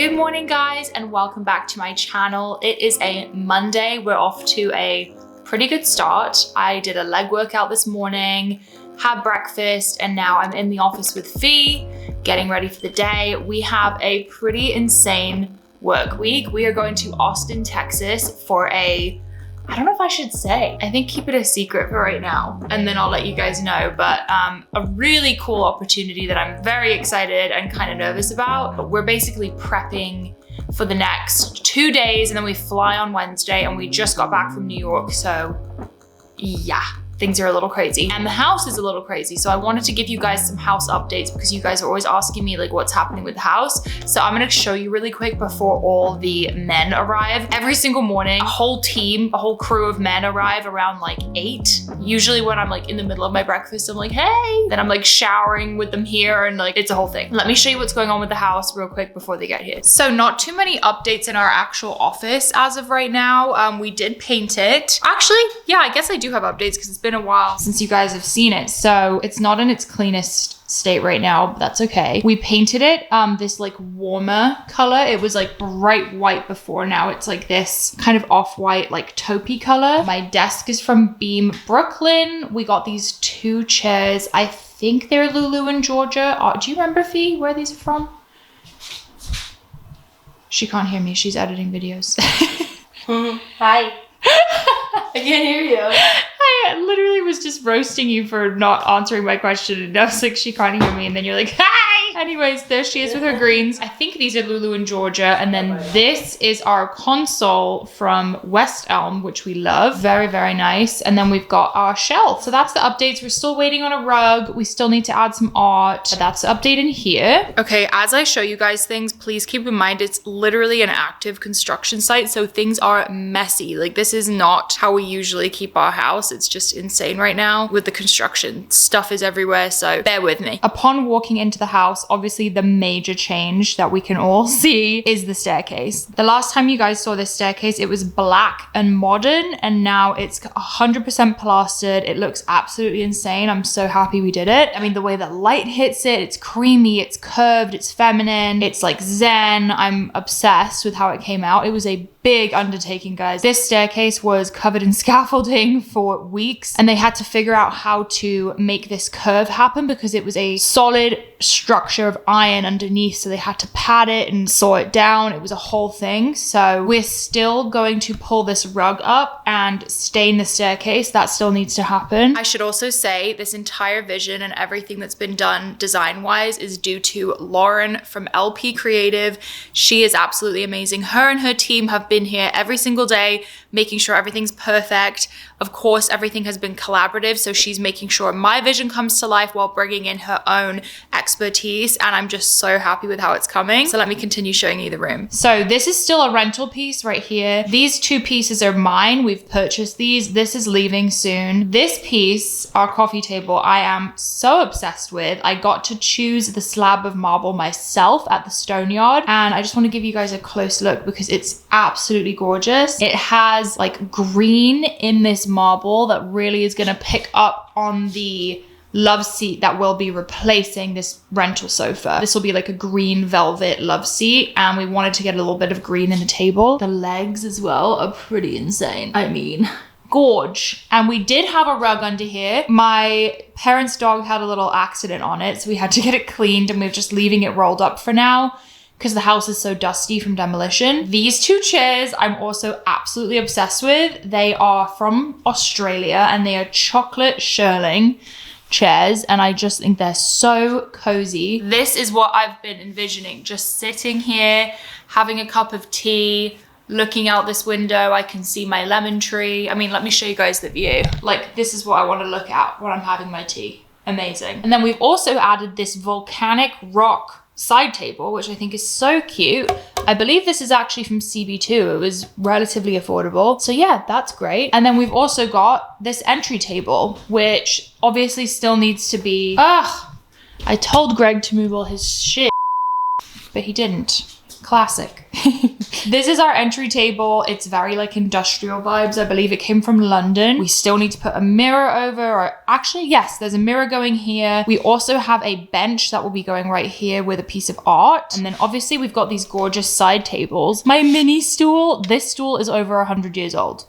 Good morning guys and welcome back to my channel. It is a Monday. We're off to a pretty good start. I did a leg workout this morning, had breakfast, and now I'm in the office with Fee, getting ready for the day. We have a pretty insane work week. We are going to Austin, Texas for I don't know if I should say. I think keep it a secret for right now, and then I'll let you guys know. But a really cool opportunity that I'm very excited and kind of nervous about. We're basically prepping for the next 2 days, and then we fly on Wednesday, and we just got back from New York. So yeah, things are a little crazy. And the house is a little crazy. So I wanted to give you guys some house updates because you guys are always asking me like what's happening with the house. So I'm gonna show you really quick before all the men arrive. Every single morning, a whole team, a whole crew of men arrive around like 8. Usually when I'm like in the middle of my breakfast, I'm like, hey, then I'm like showering with them here and like, it's a whole thing. Let me show you what's going on with the house real quick before they get here. So not too many updates in our actual office as of right now. We did paint it. Actually, yeah, I guess I do have updates because it's been a while since you guys have seen it. So it's not in its cleanest state right now, but that's okay. We painted it this like warmer color. It was like bright white before. Now it's like this kind of off-white like taupey color. My desk is from Beam Brooklyn. We got these 2 chairs. I think they're Llewellyn, Georgia. Do you remember, Fee, where these are from? She can't hear me. She's editing videos. Hi. I can't hear you. I literally was just roasting you for not answering my question, and I was like, she can't hear me, and then you're like, hi! Anyways, there she is with her greens. I think these are Llewellyn, Georgia, and then this is our console from West Elm, which we love. Very, very nice. And then we've got our shelf. So that's the updates. We're still waiting on a rug. We still need to add some art. But that's the update in here. Okay, as I show you guys things, please keep in mind it's literally an active construction site, so things are messy. Like, this is not how we usually keep our house. It's just insane right now with the construction. Stuff is everywhere, so bear with me. Upon walking into the house, obviously the major change that we can all see is the staircase. The last time you guys saw this staircase, it was black and modern, and now it's 100% plastered. It looks absolutely insane. I'm so happy we did it. I mean, the way that light hits it, it's creamy, it's curved, it's feminine, it's like zen. I'm obsessed with how it came out. It was a big undertaking, guys. This staircase was covered in scaffolding for weeks, and they had to figure out how to make this curve happen because it was a solid structure of iron underneath, so they had to pad it and saw it down. It was a whole thing. So we're still going to pull this rug up and stain the staircase. That still needs to happen. I should also say this entire vision and everything that's been done design-wise is due to Lauren from LP Creative. She is absolutely amazing. Her and her team have been here every single day, making sure everything's perfect. Of course, everything has been collaborative, so she's making sure my vision comes to life while bringing in her own expertise, and I'm just so happy with how it's coming. So let me continue showing you the room. So this is still a rental piece right here. These 2 pieces are mine. We've purchased these. This is leaving soon. This piece, our coffee table, I am so obsessed with. I got to choose the slab of marble myself at the stone yard, and I just want to give you guys a close look because it's absolutely gorgeous. It has like green in this marble that really is going to pick up on the love seat that will be replacing this rental sofa. This will be like a green velvet love seat, and we wanted to get a little bit of green in the table. The legs as well are pretty insane. I mean, gorge. And we did have a rug under here. My parents' dog had a little accident on it, so we had to get it cleaned, and we're just leaving it rolled up for now because the house is so dusty from demolition. These 2 chairs I'm also absolutely obsessed with. They are from Australia, and they are chocolate shearling chairs, and I just think they're so cozy. This is what I've been envisioning, just sitting here, having a cup of tea, looking out this window. I can see my lemon tree. I mean, let me show you guys the view. Like, this is what I want to look at when I'm having my tea. Amazing. And then we've also added this volcanic rock side table, which I think is so cute. I believe this is actually from CB2. It was relatively affordable. So yeah, that's great. And then we've also got this entry table, which obviously still needs to be, I told Greg to move all his shit, but he didn't. Classic. This is our entry table. It's very like industrial vibes. I believe it came from London. We still need to put a mirror over, or actually, yes, there's a mirror going here. We also have a bench that will be going right here with a piece of art. And then obviously we've got these gorgeous side tables. My mini stool, this stool is over 100 years old.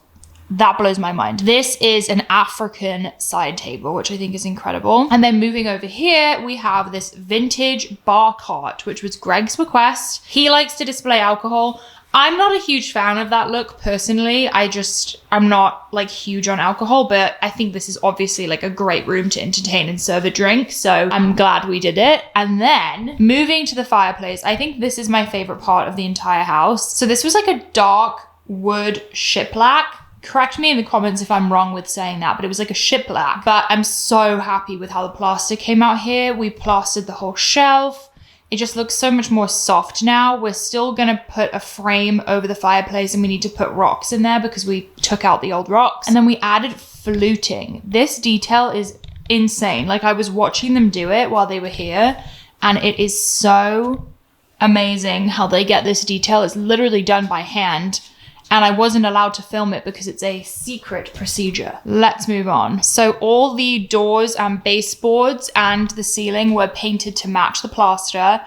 That blows my mind. This is an African side table, which I think is incredible. And then moving over here, we have this vintage bar cart, which was Greg's request. He likes to display alcohol. I'm not a huge fan of that look personally. I'm not like huge on alcohol, but I think this is obviously like a great room to entertain and serve a drink. So I'm glad we did it. And then moving to the fireplace, I think this is my favorite part of the entire house. So this was like a dark wood shiplap. Correct me in the comments if I'm wrong with saying that, but it was like a shiplap. But I'm so happy with how the plaster came out here. We plastered the whole shelf. It just looks so much more soft now. We're still gonna put a frame over the fireplace and we need to put rocks in there because we took out the old rocks. And then we added fluting. This detail is insane. Like I was watching them do it while they were here and it is so amazing how they get this detail. It's literally done by hand. And I wasn't allowed to film it because it's a secret procedure. Let's move on. So all the doors and baseboards and the ceiling were painted to match the plaster.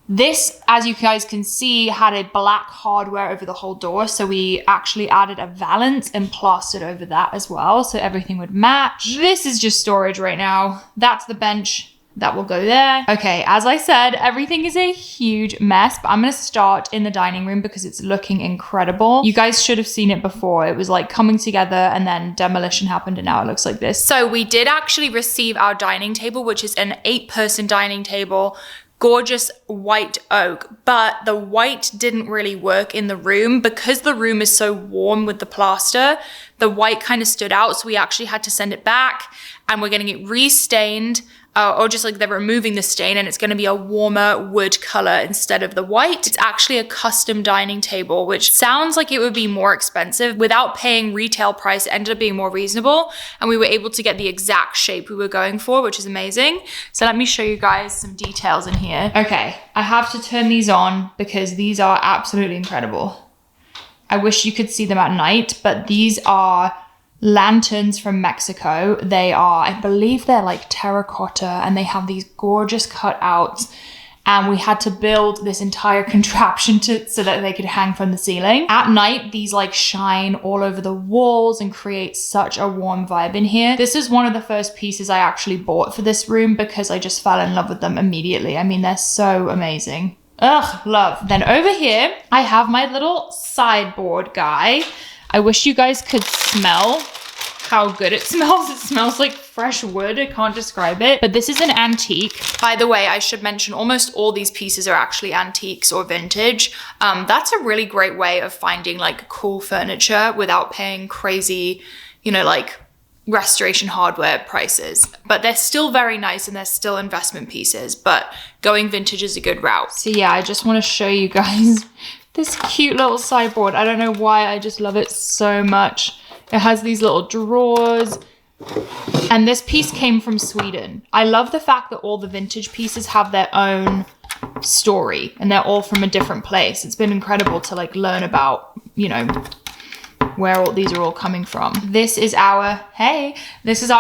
This, as you guys can see, had a black hardware over the whole door. So we actually added a valance and plastered over that as well. So everything would match. This is just storage right now. That's the bench. That will go there. Okay, as I said, everything is a huge mess, but I'm gonna start in the dining room because it's looking incredible. You guys should have seen it before. It was like coming together and then demolition happened and now it looks like this. So we did actually receive our dining table, which is an 8-person dining table. Gorgeous white oak, but the white didn't really work in the room because the room is so warm with the plaster. The white kind of stood out, so we actually had to send it back and we're getting it re-stained. Or just like they're removing the stain and it's going to be a warmer wood color instead of the white. It's actually a custom dining table, which sounds like it would be more expensive. Without paying retail price, it ended up being more reasonable and we were able to get the exact shape we were going for, which is amazing. So let me show you guys some details in here. Okay, I have to turn these on because these are absolutely incredible. I wish you could see them at night, but these are lanterns from Mexico. They are, I believe they're like terracotta and they have these gorgeous cutouts. And we had to build this entire contraption so that they could hang from the ceiling. At night, these like shine all over the walls and create such a warm vibe in here. This is one of the first pieces I actually bought for this room because I just fell in love with them immediately. I mean, they're so amazing. Ugh, love. Then over here, I have my little sideboard guy. I wish you guys could smell how good it smells. It smells like fresh wood. I can't describe it. But this is an antique. By the way, I should mention almost all these pieces are actually antiques or vintage. That's a really great way of finding like cool furniture without paying crazy, you know, like restoration hardware prices. But they're still very nice and they're still investment pieces. But going vintage is a good route. So yeah, I just want to show you guys this cute little sideboard. I don't know why, I just love it so much. It has these little drawers. And this piece came from Sweden. I love the fact that all the vintage pieces have their own story and they're all from a different place. It's been incredible to like learn about, you know, where all these are all coming from. This is our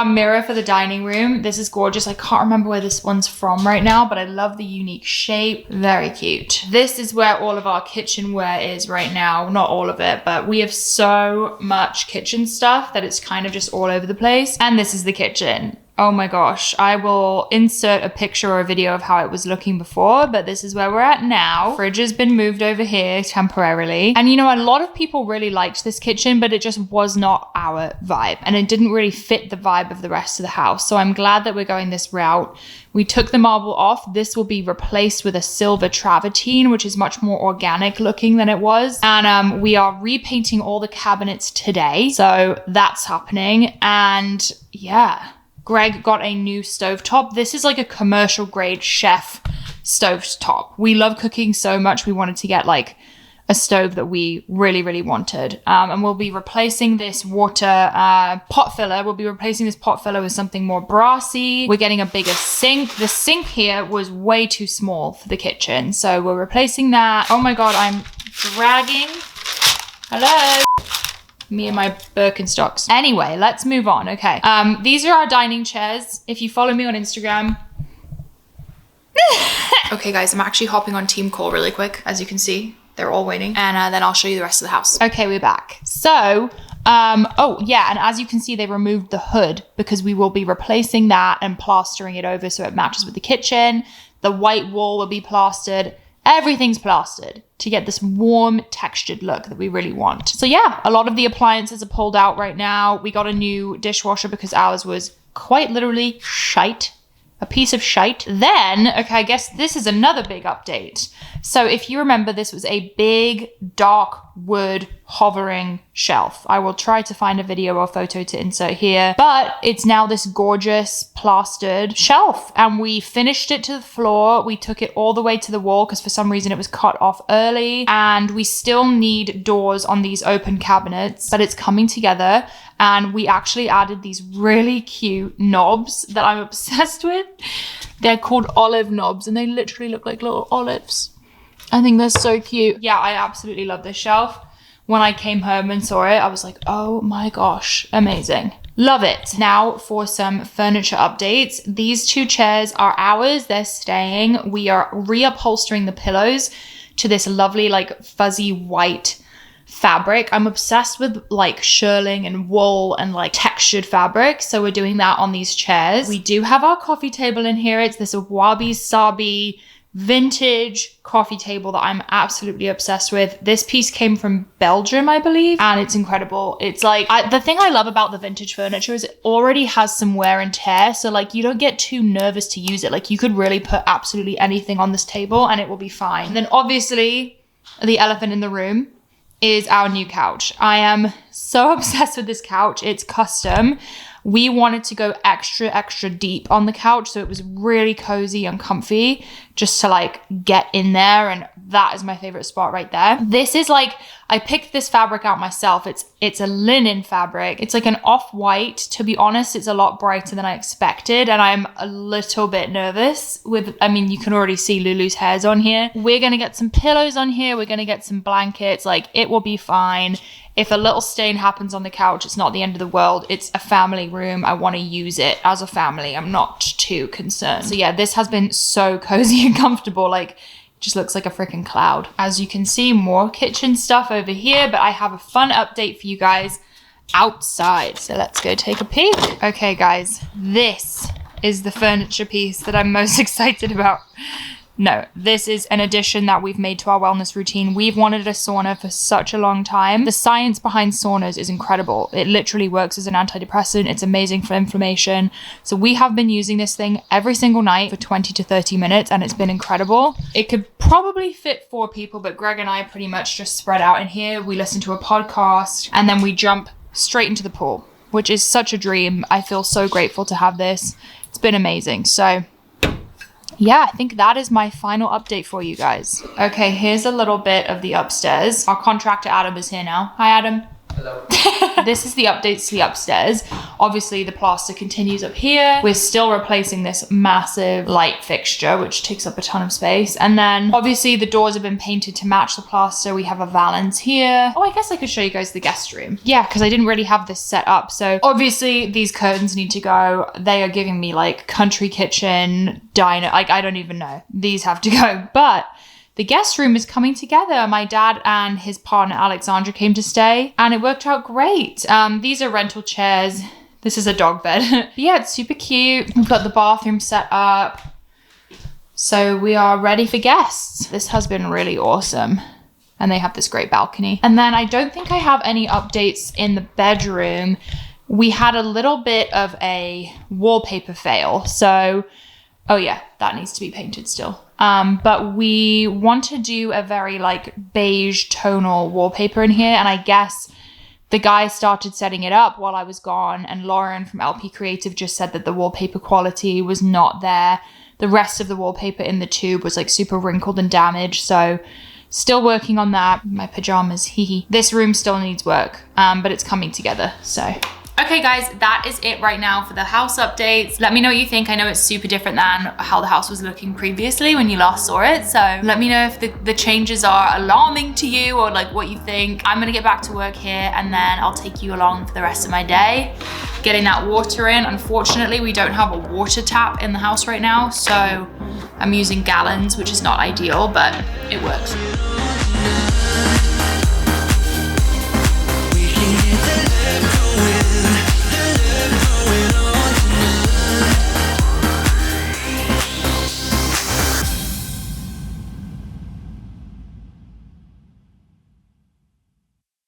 mirror for the dining room. This is gorgeous. I can't remember where this one's from right now, but I love the unique shape. Very cute. This is where all of our kitchenware is right now. Not all of it, but we have so much kitchen stuff that it's kind of just all over the place. And this is the kitchen. Oh my gosh, I will insert a picture or a video of how it was looking before, but this is where we're at now. Fridge has been moved over here temporarily. And you know, a lot of people really liked this kitchen, but it just was not our vibe. And it didn't really fit the vibe of the rest of the house. So I'm glad that we're going this route. We took the marble off. This will be replaced with a silver travertine, which is much more organic looking than it was. And we are repainting all the cabinets today. So that's happening. And yeah. Greg got a new stovetop. This is like a commercial grade chef stovetop. We love cooking so much. We wanted to get like a stove that we really, really wanted. And we'll be replacing this water pot filler. We'll be replacing this pot filler with something more brassy. We're getting a bigger sink. The sink here was way too small for the kitchen. So we're replacing that. Oh my God, I'm dragging. Hello. Me and my Birkenstocks. Anyway, let's move on. Okay. These are our dining chairs. If you follow me on Instagram. Okay, guys, I'm actually hopping on team call really quick. As you can see, they're all waiting. And then I'll show you the rest of the house. Okay, we're back. So, oh yeah, and as you can see, they removed the hood because we will be replacing that and plastering it over so it matches with the kitchen. The white wall will be plastered. Everything's plastered to get this warm textured look that we really want. So yeah, a lot of the appliances are pulled out right now. We got a new dishwasher because ours was quite literally shite. A piece of shite. Then, okay, I guess this is another big update. So if you remember, this was a big dark wood hovering shelf. I will try to find a video or photo to insert here, but it's now this gorgeous plastered shelf, and we finished it to the floor. We took it all the way to the wall because for some reason it was cut off early, and we still need doors on these open cabinets, but it's coming together. And we actually added these really cute knobs that I'm obsessed with. They're called olive knobs, and they literally look like little olives. I think they're so cute. Yeah, I absolutely love this shelf. When I came home and saw it, I was like, oh my gosh, amazing. Love it. Now for some furniture updates. These 2 chairs are ours. They're staying. We are reupholstering the pillows to this lovely, like, fuzzy white fabric. I'm obsessed with like shearling and wool and like textured fabric, so we're doing that on these chairs. We do have our coffee table in here. It's this wabi sabi vintage coffee table that I'm absolutely obsessed with. This piece came from Belgium, I believe, and it's incredible. It's like the thing I love about the vintage furniture is it already has some wear and tear, so like you don't get too nervous to use it. Like you could really put absolutely anything on this table and it will be fine. And then obviously the elephant in the room is our new couch. I am so obsessed with this couch. It's custom. We wanted to go extra deep on the couch, so it was really cozy and comfy just to like get in there, and that is my favorite spot right there. This is like, I picked this fabric out myself. It's a linen fabric. It's like an off-white. To be honest, it's a lot brighter than I expected, and I'm a little bit nervous with, I mean, you can already see Lulu's hairs on here. We're gonna get some pillows on here. We're gonna get some blankets. Like, it will be fine. If a little stain happens on the couch, it's not the end of the world. It's a family room. I want to use it as a family. I'm not too concerned. So yeah, this has been so cozy and comfortable. Like, it just looks like a freaking cloud. As you can see, more kitchen stuff over here, but I have a fun update for you guys outside. So let's go take a peek. Okay, guys, this is the furniture piece that I'm most excited about. No, this is an addition that we've made to our wellness routine. We've wanted a sauna for such a long time. The science behind saunas is incredible. It literally works as an antidepressant. It's amazing for inflammation. So we have been using this thing every single night for 20 to 30 minutes, and it's been incredible. It could probably fit 4 people, but Greg and I pretty much just spread out in here. We listen to a podcast, and then we jump straight into the pool, which is such a dream. I feel so grateful to have this. It's been amazing. So yeah, I think that is my final update for you guys. Okay, here's a little bit of the upstairs. Our contractor Adam is here now. Hi, Adam. Hello. This is the updates to the upstairs. Obviously, the plaster continues up here. We're still replacing this massive light fixture, which takes up a ton of space. And then, obviously, the doors have been painted to match the plaster. We have a valance here. Oh, I guess I could show you guys the guest room. Yeah, because I didn't really have this set up. So, obviously, these curtains need to go. They are giving me, like, country kitchen, diner. Like, I don't even know. These have to go. But the guest room is coming together. My dad and his partner Alexandra came to stay, and it worked out great. These are rental chairs. This is a dog bed. But yeah, it's super cute. We've got the bathroom set up. So we are ready for guests. This has been really awesome. And they have this great balcony. And then I don't think I have any updates in the bedroom. We had a little bit of a wallpaper fail. So, oh yeah, that needs to be painted still. But we want to do a very like beige tonal wallpaper in here. And I guess the guy started setting it up while I was gone. And Lauren from LP Creative just said that the wallpaper quality was not there. The rest of the wallpaper in the tube was like super wrinkled and damaged. So still working on that. My pajamas, hee hee. This room still needs work, but it's coming together. So Okay guys, that is it right now for the house updates. Let me know what you think. I know it's super different than how the house was looking previously when you last saw it. So let me know if the changes are alarming to you or like what you think. I'm gonna get back to work here and then I'll take you along for the rest of my day. Getting that water in. Unfortunately, we don't have a water tap in the house right now. So I'm using gallons, which is not ideal, but it works.